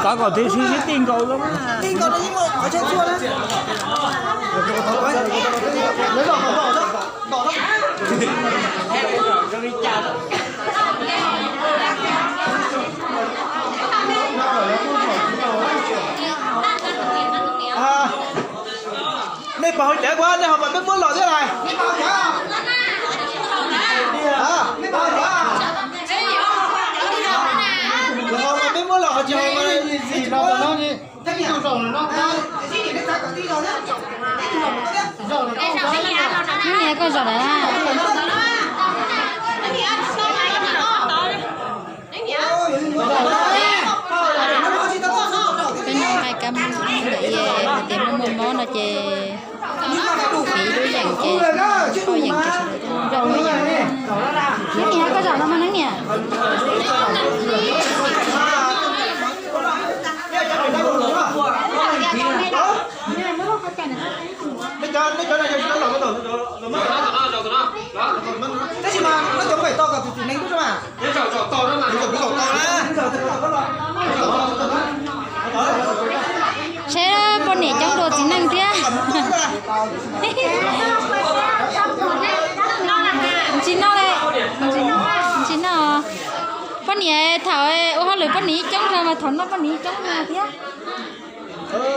Có tí xíu tiền cầu lắm. Tiền cầu đấy nhưng mà ở trên chua đấy. Lấy đỏ đó. Đỏ đó. Này bảo trẻ quá, này họ mà biết muốn lọ thế này. Họ mà biết muốn lọ chiều mà gì nó đi. Thế thì nó nó nghe con giỏi đấy à. Cái nó hai cam để tìm nó mua món nó chè phí đối dành chè coi dành chè cho đối dành nó nghe có giỏi lắm mà nó nghe thế thì mà nó giống phải to cả tụi nánh thôi mà. Cái chậu to đó mà. Cái chậu to đó. sẽ con nhảy trong đồ chính năng kia. Chín nó đây. Chín nó. Con nhảy thảo ô hoa lưỡi con ní trong ra mà thảo nó con ní trong ra kia.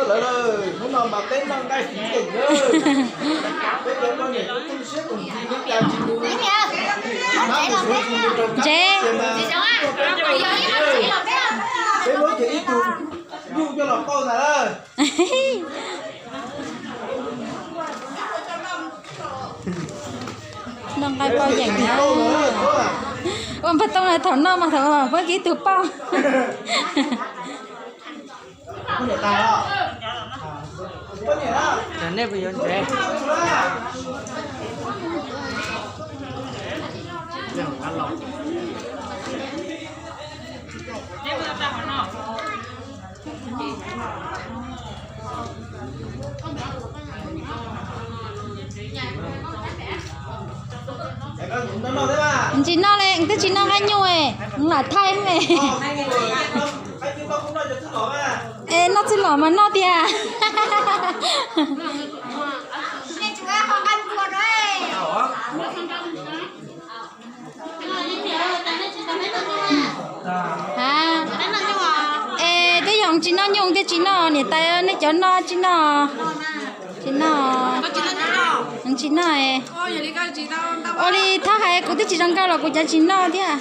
Lời muốn nào mà tên đang đây tỉnh ơi. Cái con nhảy cũng xếp cùng những cái chế cái lối chỉ ít du cho nó con này ơi. nâng cái bao dành đó còn bắt tông này thảo nó mà thảo với cái từ bao Con nhảy tài đó. Con nhảy đó. Chẳng nên bây giờ trẻ. chị nó lên cái chị nó ngay nhuệ là thay mẹ ê nó xin lỗi mà nó thì à à ê cái dòng chị nó nhung cái chị nó nè tay nó cho nó chị nó chị nó ê ô đi tháo hai cô tí chị đang cao là cô cha chị nó thế à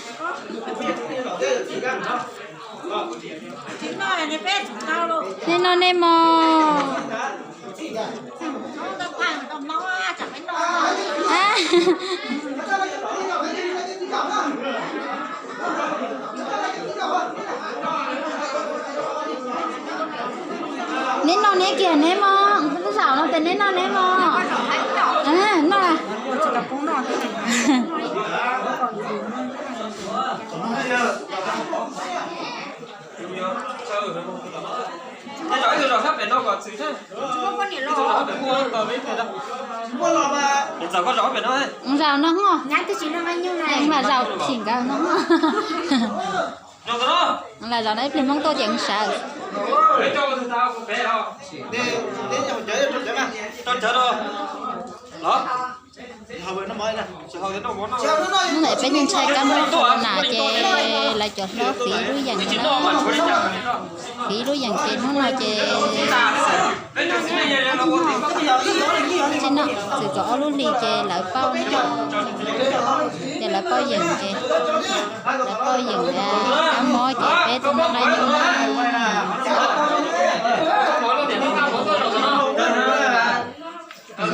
nên nó nem mò à nên nó nè kìa nè mò cái sào nó tên nên nó nè mò à nó là Cái giỏi rồi sắp để nó còn xíu thế. Con nhảy lò. Mua lò mà. Hiện giờ có giỏi về nó ấy. rào nó không nhát cái chín nó bao nhiêu này mà rào chỉnh cao nó Rồi đó. là rào đấy thì mong tôi chẳng sợ Để cho thằng tao bé đâu. Đi nhà mình chơi mà. Cho chơi đâu. Đó. Hồi bữa nó mới nè. Hồi đến đâu món nào. nó lại bên nhân trai cam nà chè là cho nó phí đuôi dành cho nó phí đuôi dành chè nó là chè chè nó sự rõ luôn đi chè lại bao chè lại bao dần chè lại bao dần ra cá mối chè bé tôi nó đây luôn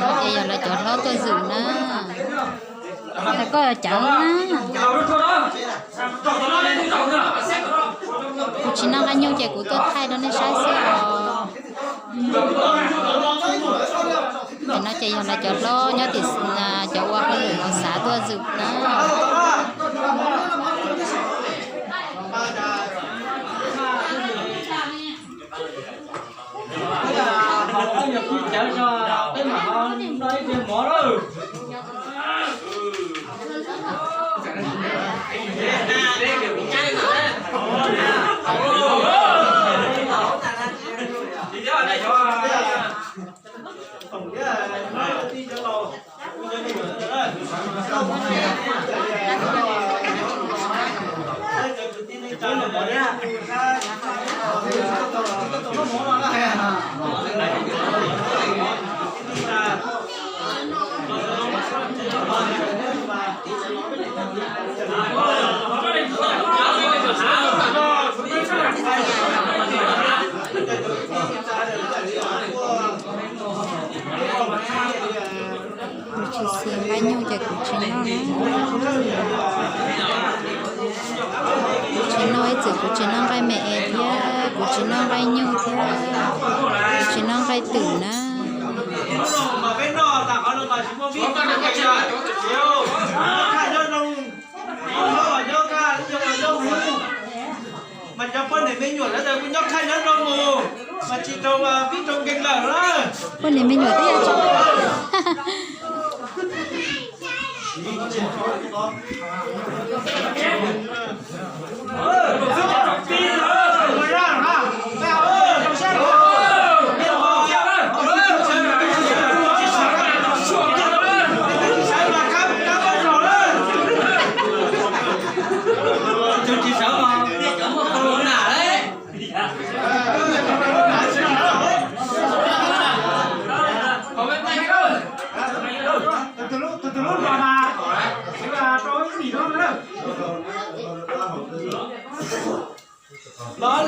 nó chè giờ là cho nó tôi dự nữa là coi chợ cô chỉ năng ăn nhau chè của tôi thay đó nó sai xe thì nó chạy là chợ lo nhớ thì chợ qua cái đường xã tôi dự nó Họ nhập chợ cho cái mà nó nói cái mỏ đó. Đây kiểu cũng chơi nữa. chỉ xem bao nhiêu giờ của chị nó chị nói từ của chị nó cái mẹ thì của chị nó cái nhiêu thì chị nó cái tử nó mà cái nọ tặng nó là chúng tôi biết cái gì chiều khai cho nó nó nhớ ra cho mà cho con này mới nhuận nó rồi nhóc khai nó đâu mù mà chị trâu biết trâu kinh lở đó con này mình nhồi tới à đó